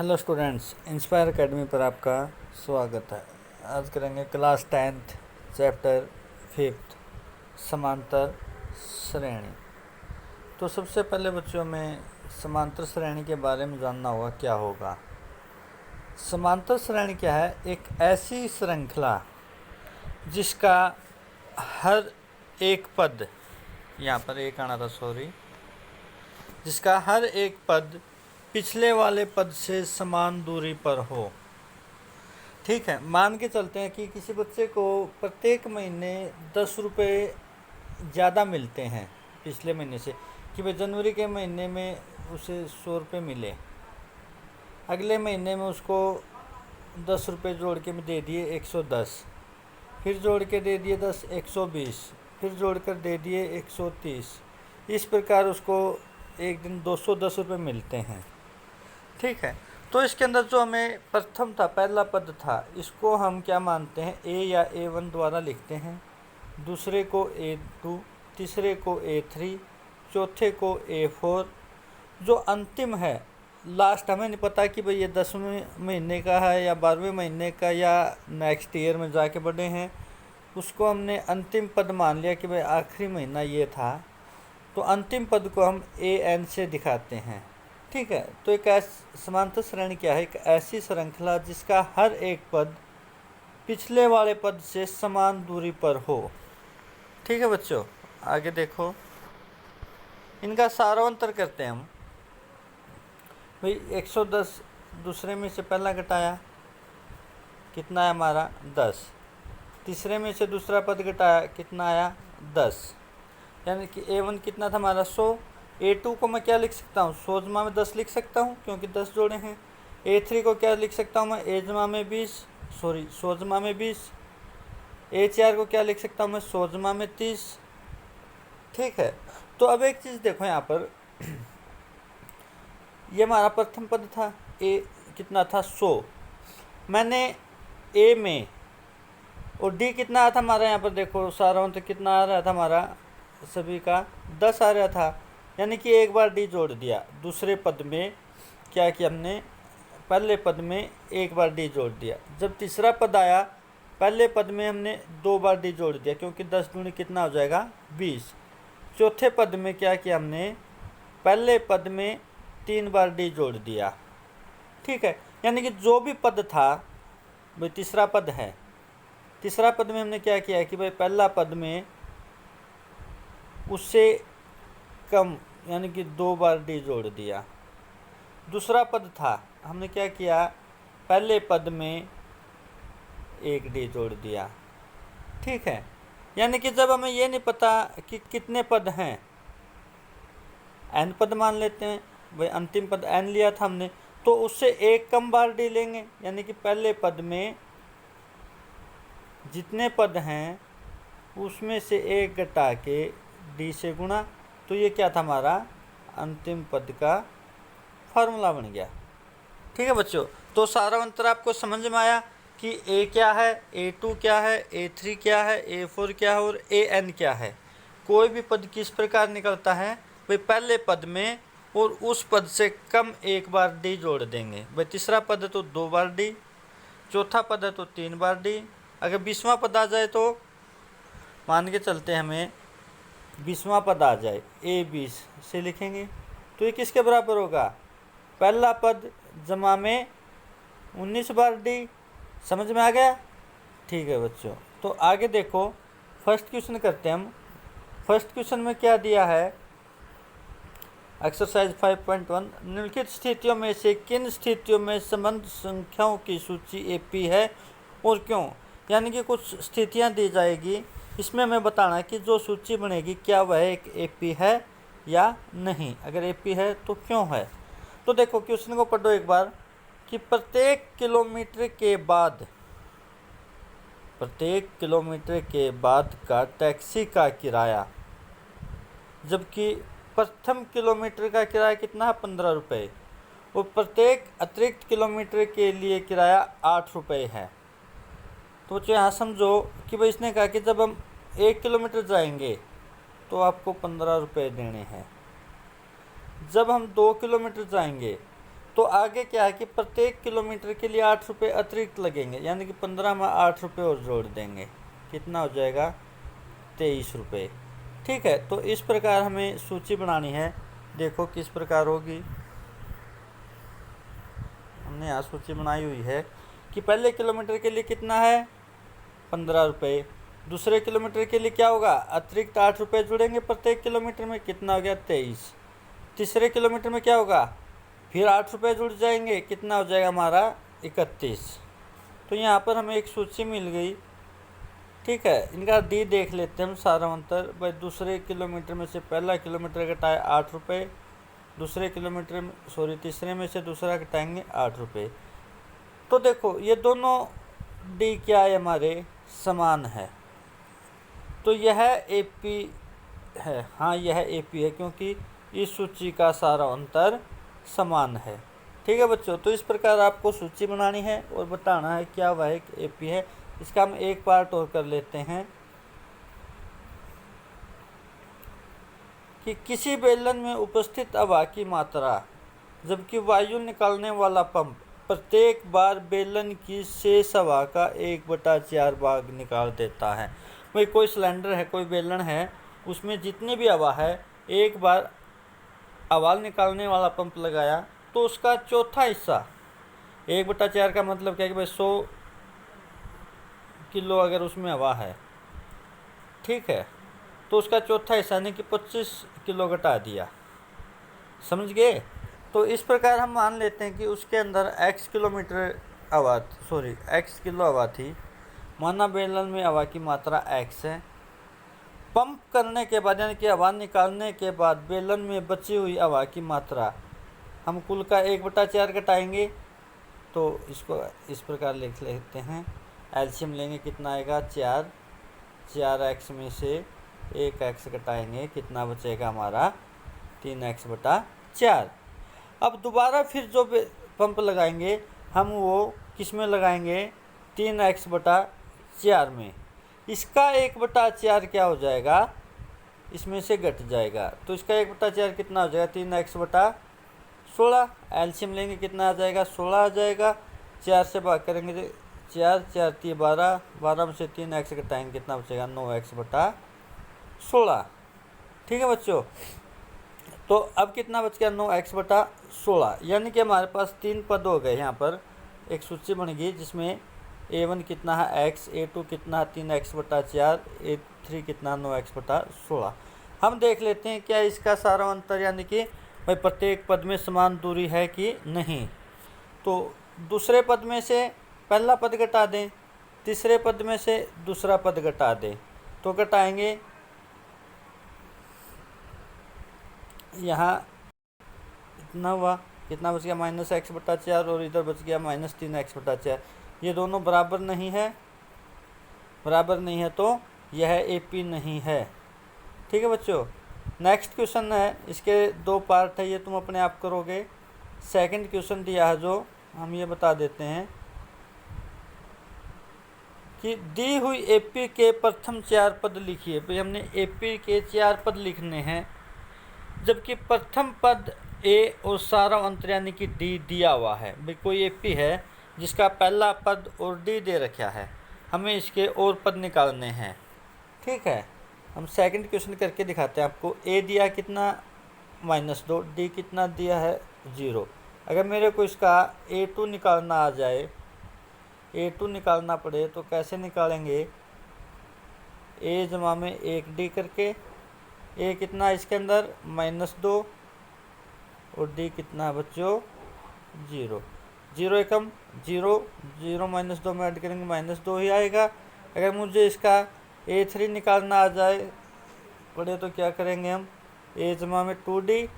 Hello students, inspire academy पर आपका स्वागत है। आज करेंगे क्लास 10th चैप्टर 5th समांतर श्रेणी। तो सबसे पहले बच्चों में समांतर श्रेणी के बारे में जानना होगा क्या होगा। समांतर श्रेणी क्या है? एक ऐसी श्रृंखला जिसका हर एक पद, यहाँ पर एक आना था जिसका हर एक पद पिछले वाले पद से समान दूरी पर हो। ठीक है, मान के चलते हैं कि किसी बच्चे को प्रत्येक महीने 10 रुपये ज़्यादा मिलते हैं पिछले महीने से, कि भाई जनवरी के महीने में उसे 100 रुपये मिले, अगले महीने में उसको 10 रुपये जोड़ के दे दिए 110, फिर जोड़ के दे दिए 10 120, फिर जोड़ कर दे दिए 130। इस प्रकार उसको एक दिन 210 रुपये मिलते हैं। ठीक है, तो इसके अंदर जो हमें प्रथम था, पहला पद था, इसको हम क्या मानते हैं? ए या A1 द्वारा लिखते हैं, दूसरे को A2, तीसरे को A3, चौथे को A4। जो अंतिम है लास्ट, हमें नहीं पता कि भाई ये 10वें महीने का है या 12वें महीने का या नेक्स्ट ईयर में जाके बढ़े हैं, उसको हमने अंतिम पद मान लिया कि भाई आखिरी महीना ये था, तो अंतिम पद को हम AN से दिखाते हैं। ठीक है, तो एक समांतर श्रेणी क्या है? एक ऐसी श्रृंखला जिसका हर एक पद पिछले वाले पद से समान दूरी पर हो। ठीक है बच्चों, आगे देखो, इनका सारांतर करते हैं हम। भाई 110 दूसरे में से पहला घटाया, कितना है हमारा? 10। तीसरे में से दूसरा पद घटाया, कितना आया? 10। यानी कि A1 कितना था हमारा? 100। A2 को मैं क्या लिख सकता हूँ? 100 जमा में 10 लिख सकता हूँ क्योंकि 10 जोड़े हैं। A3 को क्या लिख सकता हूँ मैं? 100 जमा में 20। A4 को क्या लिख सकता हूँ मैं? 100 जमा में 30। ठीक है, तो अब एक चीज़ देखो यहाँ पर, ये हमारा प्रथम पद था, A कितना था? 100। मैंने A में और D कितना आया था हमारा? यहाँ पर देखो सारांश कितना आ रहा था हमारा सभी का? 10 आ रहा था, यानी कि एक बार D जोड़ दिया। दूसरे पद में क्या किया हमने? पहले पद में एक बार D जोड़ दिया। जब तीसरा पद आया, पहले पद में हमने 2 बार D जोड़ दिया, क्योंकि 10 दूनी कितना हो जाएगा? 20। चौथे पद में क्या किया हमने? पहले पद में 3 बार D जोड़ दिया। ठीक है, यानी कि जो भी पद था, भाई तीसरा पद है, तीसरा पद में हमने क्या किया कि भाई पहला पद में उससे कम, यानी कि 2 बार D जोड़ दिया। दूसरा पद था, हमने क्या किया? पहले पद में 1 D जोड़ दिया। ठीक है, यानी कि जब हमें ये नहीं पता कि कितने पद हैं, N पद मान लेते हैं, भाई अंतिम पद N लिया था हमने, तो उससे एक कम बार D लेंगे, यानी कि पहले पद में जितने पद हैं उसमें से एक घटा के D से गुणा, तो ये क्या था हमारा? अंतिम पद का फार्मूला बन गया। ठीक है बच्चों, तो सारा अंतर आपको समझ में आया कि A क्या है, A2 क्या है, A3 क्या है, A4 क्या है और AN क्या है। कोई भी पद किस प्रकार निकलता है? भाई पहले पद में और उस पद से कम एक बार D जोड़ देंगे। भाई तीसरा पद है तो 2 बार D, चौथा पद है तो 3 बार D। अगर 20वां पद आ जाए तो मान के चलते हैं हमें 20वां पद आ जाए, A20 से लिखेंगे, तो ये किसके बराबर होगा? पहला पद जमा में 19 बार D। समझ में आ गया? ठीक है बच्चों, तो आगे देखो, फर्स्ट क्वेश्चन करते हैं हम। फर्स्ट क्वेश्चन में क्या दिया है? एक्सरसाइज 5.1, निम्नलिखित स्थितियों में से किन स्थितियों में संबंध संख्याओं की सूची AP है और क्यों? यानी कि कुछ स्थितियां दी जाएगी, इसमें हमें बताना है कि जो सूची बनेगी क्या वह एक AP है या नहीं। अगर AP है तो क्यों है? तो देखो क्वेश्चन को पढ़ो एक बार, कि प्रत्येक किलोमीटर के बाद का टैक्सी का किराया, जबकि प्रथम किलोमीटर का किराया कितना है? 15 रुपये, और प्रत्येक अतिरिक्त किलोमीटर के लिए किराया 8 रुपये है। तो बच्चों यहाँ समझो कि भाई इसने कहा कि जब हम 1 किलोमीटर जाएंगे तो आपको 15 रुपये देने हैं, जब हम 2 किलोमीटर जाएंगे तो आगे क्या है कि प्रत्येक किलोमीटर के लिए 8 रुपये अतिरिक्त लगेंगे, यानी कि 15 में 8 रुपये और जोड़ देंगे, कितना हो जाएगा 23 रुपये। ठीक है, तो इस प्रकार हमें सूची बनानी है। देखो किस प्रकार होगी, हमने यहाँ सूची बनाई हुई है कि पहले किलोमीटर के लिए कितना है 15 रुपये, दूसरे किलोमीटर के लिए क्या होगा अतिरिक्त 8 रुपये जुड़ेंगे प्रत्येक किलोमीटर में, कितना हो गया 23। तीसरे किलोमीटर में क्या होगा फिर 8 रुपये जुड़ जाएंगे, कितना हो जाएगा हमारा 31। तो यहाँ पर हमें एक सूची मिल गई। ठीक है, इनका डी देख लेते हैं हम सारा अंतर। भाई दूसरे किलोमीटर में से पहला किलोमीटर घटाए 8 रुपये, दूसरे किलोमीटर में तीसरे में से दूसरा घटाएंगे 8 रुपये। तो देखो ये दोनों डी क्या है हमारे समान है, तो यह एपी है। हाँ यह एपी है क्योंकि इस सूची का सारा अंतर समान है। ठीक है बच्चों, तो इस प्रकार आपको सूची बनानी है और बताना है क्या वह एक एपी है। इसका हम एक पार्ट और कर लेते हैं कि किसी बेलन में उपस्थित हवा की मात्रा जबकि वायु निकालने वाला पंप प्रत्येक बार बेलन की शेष हवा का 1/4 भाग निकाल देता है। भाई कोई सिलेंडर है, कोई बेलन है, उसमें जितनी भी हवा है एक बार हवा निकालने वाला पंप लगाया तो उसका चौथा हिस्सा 1/4 का मतलब क्या है कि भाई 100 किलो अगर उसमें हवा है, ठीक है, तो उसका चौथा हिस्सा यानी कि 25 किलो घटा दिया, समझ गए। तो इस प्रकार हम मान लेते हैं कि उसके अंदर x किलो हवा थी। माना बेलन में हवा की मात्रा x है। पंप करने के बाद यानी कि हवा निकालने के बाद बेलन में बची हुई हवा की मात्रा हम कुल का 1/4 घटाएंगे, तो इसको इस प्रकार लिख लेते हैं। एलसीएम लेंगे, कितना आएगा 4x में से 1x घटाएंगे, कितना बचेगा हमारा 3x/4। अब दोबारा फिर जो पंप लगाएंगे हम वो किस में लगाएंगे 3x/4 में। इसका 1/4 क्या हो जाएगा इसमें से घट जाएगा, तो इसका 1/4 कितना हो जाएगा 3x/16। एलसीएम लेंगे, कितना आ जाएगा 16 आ जाएगा। 4 से भाग करेंगे 4 4 3 12, 12 में से 3x घटाएंगे, कितना बचेगा 9x/16। ठीक है बच्चों, तो अब कितना बच गया 9x/16, यानी कि हमारे पास 3 पद हो गए। यहाँ पर एक सूची बन गई जिसमें A1 कितना है x, A2 कितना है 3x/4, A3 कितना 9x/16। हम देख लेते हैं क्या इसका सारा अंतर यानी कि भाई प्रत्येक पद में समान दूरी है कि नहीं। तो दूसरे पद में से पहला पद घटा दें, तीसरे पद में से दूसरा पद घटा दें, तो घटाएंगे यहाँ इतना हुआ, कितना बच गया -x/4 और इधर बच गया -3x/4। ये दोनों बराबर नहीं है, बराबर नहीं है तो यह एपी नहीं है। ठीक है बच्चों, नेक्स्ट क्वेश्चन है, इसके 2 पार्ट है, ये तुम अपने आप करोगे। सेकंड क्वेश्चन दिया है जो हम ये बता देते हैं कि दी हुई एपी के प्रथम 4 पद लिखिए। भाई हमने एपी के 4 पद लिखने हैं, जबकि प्रथम पद ए और सारा अंतर यानी कि डी दिया हुआ है। भाई कोई एपी है जिसका पहला पद और डी दे रखा है, हमें इसके और पद निकालने हैं। ठीक है, हम सेकंड क्वेश्चन करके दिखाते हैं आपको। ए दिया कितना -2, डी कितना दिया है 0। अगर मेरे को इसका A2 निकालना आ जाए, A2 निकालना पड़े तो कैसे निकालेंगे, A जमा में 1D करके। A कितना इसके अंदर -2 और D कितना बच्चों 0। 0 एकम 0, 0 -2 में ऐड करेंगे -2 ही आएगा। अगर मुझे इसका A3 निकालना आ जाए पड़े तो क्या करेंगे हम, A जमा में 2D,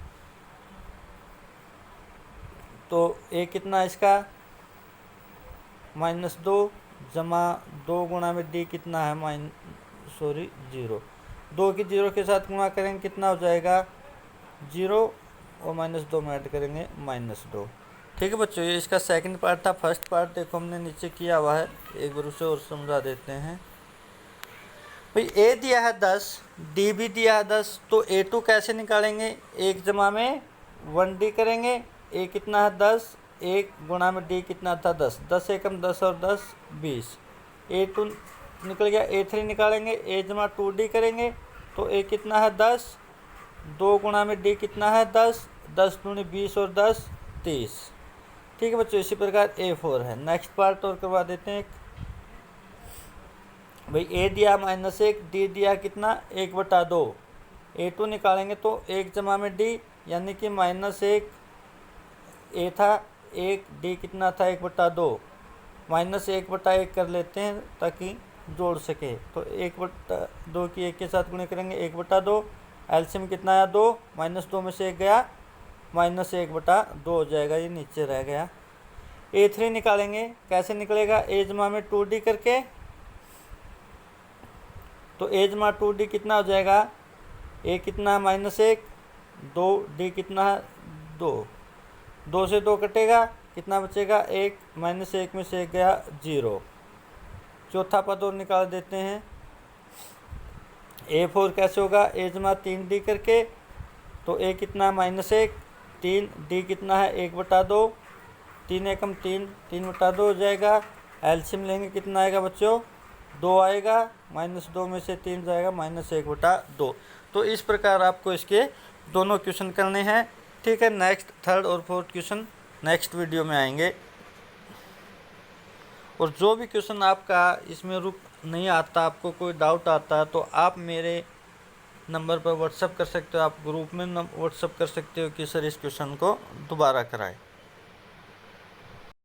तो A कितना इसका -2 जमा 2 गुणा में D कितना है 0। 2 की 0 के साथ गुणा करेंगे, कितना हो जाएगा 0 और -2 में ऐड करेंगे -2। ठीक है बच्चों, ये इसका सेकंड पार्ट था। फर्स्ट पार्ट देखो हमने नीचे किया हुआ है, एक बार उसे और समझा देते हैं। भाई A दिया है 10, D भी दिया है 10, तो A2 कैसे निकालेंगे, 1 जमा में 1D करेंगे, ए कितना है 10, 1 गुणा में डी कितना था 10, 10 एकम 10 और 10 20, A2 निकल गया। A3 निकालेंगे, A जमा 2D करेंगे तो A कितना है 10, 2 गुणा में D कितना है 10, 10 दूनी 20 और 10 30। ठीक है बच्चों, इसी प्रकार A4 है। नेक्स्ट पार्ट और करवा देते हैं। भाई A दिया -1, D दिया कितना 1/2, A2 निकालेंगे तो 1 जमा में D यानी कि -1 A था, 1 D कितना था 1/2, -1/1 कर लेते हैं ताकि जोड़ सके। तो 1/2 की 1 के साथ गुणे करेंगे 1/2, एलसीएम कितना आया 2, -2 में से 1 गया, -1/2 हो जाएगा, ये नीचे रह गया। A3 निकालेंगे, कैसे निकलेगा, A जमा में 2D करके, तो A जमा 2D कितना हो जाएगा, A कितना है -1, 2 D कितना है 2, 2 से 2 कटेगा, कितना बचेगा 1, -1 में से 1 गया 0। चौथा पद और निकाल देते हैं। A4 कैसे होगा, A जमा 3D करके, तो A कितना है -1, 3, D कितना है 1/2, 3 एकम 3, 3/2 हो जाएगा। एलसीएम लेंगे कितना आएगा बच्चों, 2 आएगा, -2 में से 3 जाएगा, -1/2। तो इस प्रकार आपको इसके दोनों क्वेश्चन करने हैं। ठीक है, नेक्स्ट थर्ड और फोर्थ क्वेश्चन नेक्स्ट वीडियो में आएंगे। और जो भी क्वेश्चन आपका इसमें रुक नहीं आता, आपको कोई डाउट आता है, तो आप मेरे नंबर पर व्हाट्सअप कर सकते हो, आप ग्रुप में व्हाट्सअप कर सकते हो कि सर इस क्वेश्चन को दोबारा कराएं।